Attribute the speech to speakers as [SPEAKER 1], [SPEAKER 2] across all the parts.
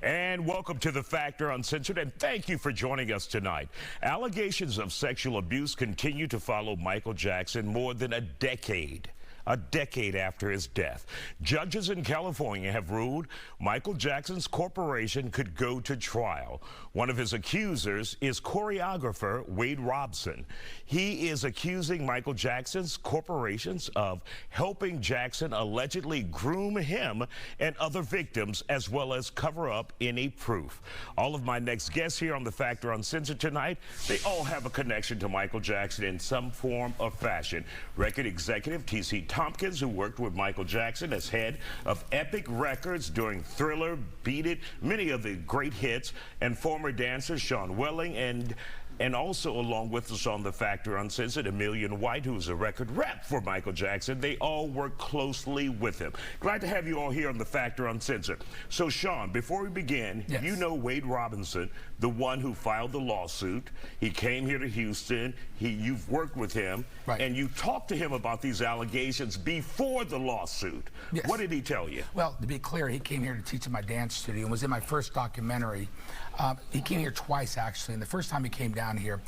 [SPEAKER 1] And welcome to The Factor Uncensored, and thank you for joining us tonight. Allegations of sexual abuse continue to follow Michael Jackson more than a decade after his death. Judges in California have ruled Michael Jackson's corporation could go to trial. One of his accusers is choreographer Wade Robson. He is accusing Michael Jackson's corporations of helping Jackson allegedly groom him and other victims, as well as cover up any proof. All of my next guests here on The Factor Uncensored tonight, they all have a connection to Michael Jackson in some form or fashion. Record executive T.C. Tompkins, who worked with Michael Jackson as head of Epic Records during Thriller, Beat It, many of the great hits, and former dancer Sean Welling, and also along with us on The Factor Uncensored, Emilian White, who is a record rep for Michael Jackson. They all work closely with him. Glad to have you all here on The Factor Uncensored. So, Sean, before we begin,
[SPEAKER 2] yes.
[SPEAKER 1] You know Wade Robinson, the one who filed the lawsuit. He came here to Houston. You've worked with him,
[SPEAKER 2] right.
[SPEAKER 1] And you talked to him about these allegations before the lawsuit.
[SPEAKER 2] Yes.
[SPEAKER 1] What did he tell you?
[SPEAKER 2] Well, to be clear, he came here to teach in my dance studio and was in my first documentary. He came here twice, actually, and the first time he came down here,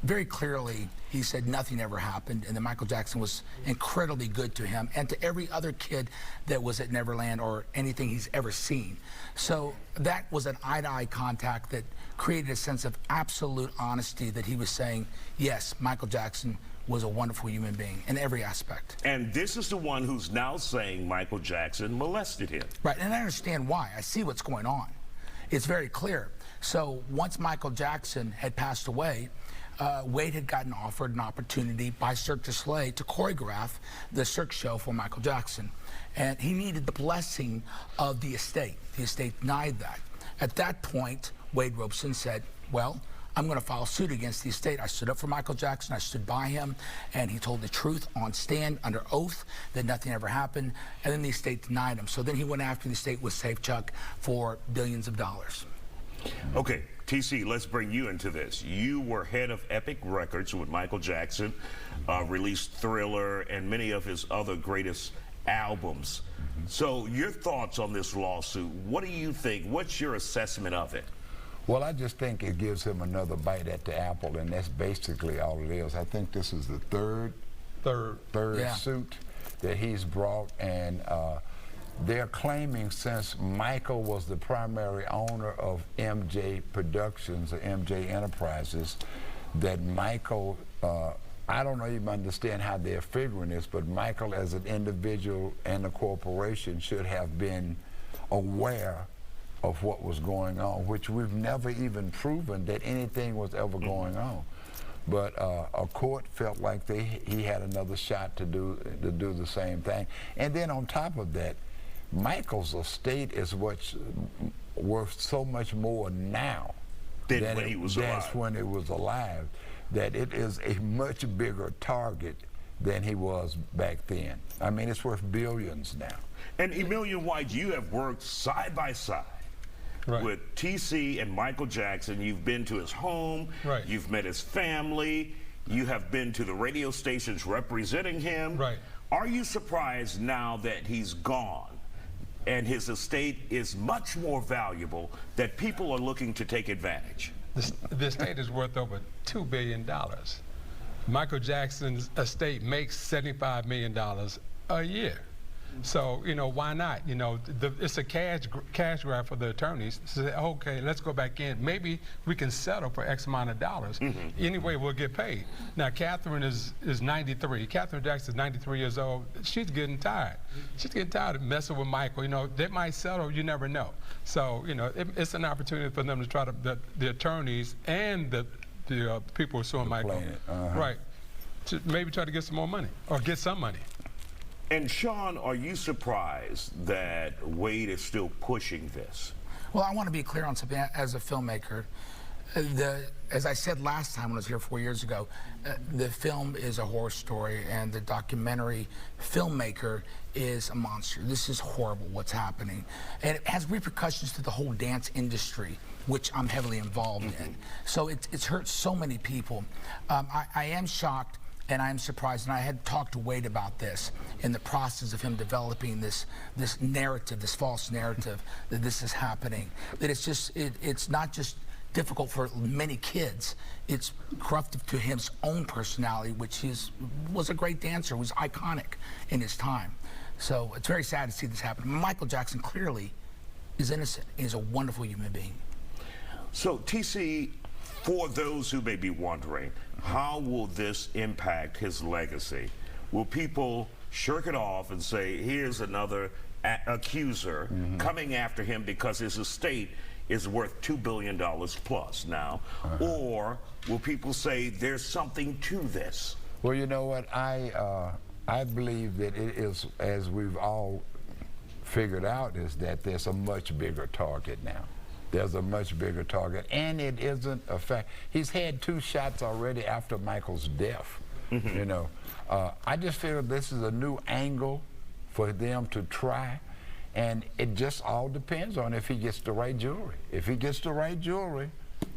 [SPEAKER 2] very clearly, he said nothing ever happened, and that Michael Jackson was incredibly good to him and to every other kid that was at Neverland or anything he's ever seen. So that was an eye-to-eye contact that created a sense of absolute honesty that he was saying, yes, Michael Jackson was a wonderful human being in every aspect.
[SPEAKER 1] And this is the one who's now saying Michael Jackson molested him.
[SPEAKER 2] Right, and I understand why. I see what's going on. It's very clear. So once Michael Jackson had passed away, Wade had gotten offered an opportunity by Cirque du Soleil to choreograph the Cirque show for Michael Jackson. And he needed the blessing of the estate. The estate denied that. At that point, Wade Robson said, well, I'm going to file suit against the estate. I stood up for Michael Jackson. I stood by him, and he told the truth on stand under oath that nothing ever happened, and then the estate denied him. So then he went after the estate with Safe Chuck for billions of dollars.
[SPEAKER 1] Okay, TC, let's bring you into this. You were head of Epic Records with Michael Jackson, released Thriller and many of his other greatest albums. So your thoughts on this lawsuit, what do you think? What's your assessment of it?
[SPEAKER 3] Well, I just think it gives him another bite at the apple, and that's basically all it is. I think this is the third
[SPEAKER 2] yeah.
[SPEAKER 3] suit that he's brought, and they're claiming since Michael was the primary owner of MJ Productions or MJ Enterprises, that Michael, I don't even understand how they're figuring this, but Michael as an individual and a corporation should have been aware of what was going on, which we've never even proven that anything was ever going on. But a court felt like he had another shot to do the same thing. And then on top of that, Michael's estate is what's worth so much more now
[SPEAKER 1] than when he was alive.
[SPEAKER 3] That's when it was alive. That it is a much bigger target than he was back then. I mean, it's worth billions now.
[SPEAKER 1] And Emilian White, you have worked side by side with TC and Michael Jackson. You've been to his home, you've met his family, you have been to the radio stations representing him. Are you surprised now that he's gone and his estate is much more valuable that people are looking to take advantage?
[SPEAKER 4] The estate is worth over $2 billion. Michael Jackson's estate makes $75 million a year. So, you know, why not? You know, it's a cash grab for the attorneys. So, okay, let's go back in. Maybe we can settle for X amount of dollars. Anyway, we'll get paid. Now, Catherine is 93. Catherine Jackson is 93 years old. She's getting tired. She's getting tired of messing with Michael. You know, they might settle. You never know. So, you know, it's an opportunity for them to try to, the attorneys and the people who are suing Michael, to maybe try to get some more money or get some money.
[SPEAKER 1] And Sean, are you surprised that Wade is still pushing this?
[SPEAKER 2] Well, I want to be clear on something. As a filmmaker, as I said last time when I was here 4 years ago, the film is a horror story and the documentary filmmaker is a monster. This is horrible what's happening. And it has repercussions to the whole dance industry, which I'm heavily involved in. So it's hurt so many people. I am shocked And I'm surprised, and I had talked to Wade about this in the process of him developing this narrative, this false narrative that this is happening. That it's not just difficult for many kids, it's corruptive to his own personality, which was a great dancer, was iconic in his time. So it's very sad to see this happen. Michael Jackson clearly is innocent. He's a wonderful human being.
[SPEAKER 1] So, TC, for those who may be wondering, how will this impact his legacy? Will people shirk it off and say, here's another accuser coming after him because his estate is worth $2 billion plus now? Or will people say there's something to this?
[SPEAKER 3] Well, you know what? I believe that it is, as we've all figured out, is that there's a much bigger target now. There's a much bigger target, and it isn't a fact. He's had 2 shots already after Michael's death. You know, I just feel this is a new angle for them to try, and it just all depends on if he gets the right jewelry. If he gets the right jewelry,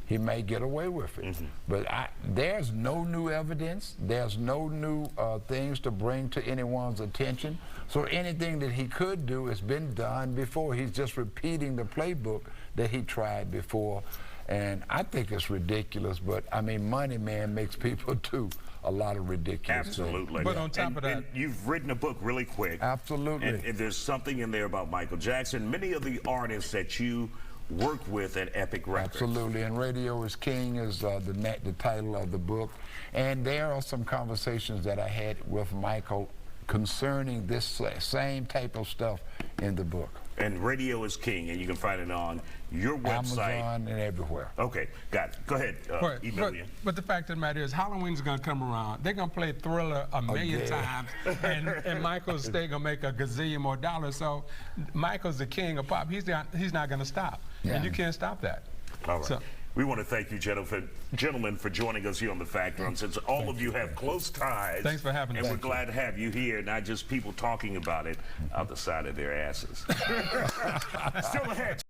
[SPEAKER 3] he may get away with it. But there's no new evidence. There's no new things to bring to anyone's attention. So anything that he could do has been done before. He's just repeating the playbook that he tried before. And I think it's ridiculous, but I mean, money, man, makes people do a lot of ridiculous
[SPEAKER 1] Absolutely.
[SPEAKER 3] things.
[SPEAKER 4] But on top of that,
[SPEAKER 1] and you've written a book really quick.
[SPEAKER 3] Absolutely.
[SPEAKER 1] And there's something in there about Michael Jackson. Many of the artists that you work with at Epic Records.
[SPEAKER 3] Absolutely, and Radio is King is the title of the book. And there are some conversations that I had with Michael concerning this same type of stuff in the book.
[SPEAKER 1] And Radio is King, and you can find it on your website.
[SPEAKER 3] Amazon and everywhere.
[SPEAKER 1] Okay, got it. Go ahead, Emilian.
[SPEAKER 4] But the fact of the matter is, Halloween's going to come around. They're going to play Thriller a million times, and Michael's still going to make a gazillion more dollars. So Michael's the king of pop. He's not going to stop, and you can't stop that.
[SPEAKER 1] All right.
[SPEAKER 4] So,
[SPEAKER 1] we want to thank you, gentlemen, for joining us here on The Factor. And since all of you have close ties,
[SPEAKER 4] thanks for having us.
[SPEAKER 1] And we're glad to have you here, not just people talking about it out the side of their asses. Still ahead.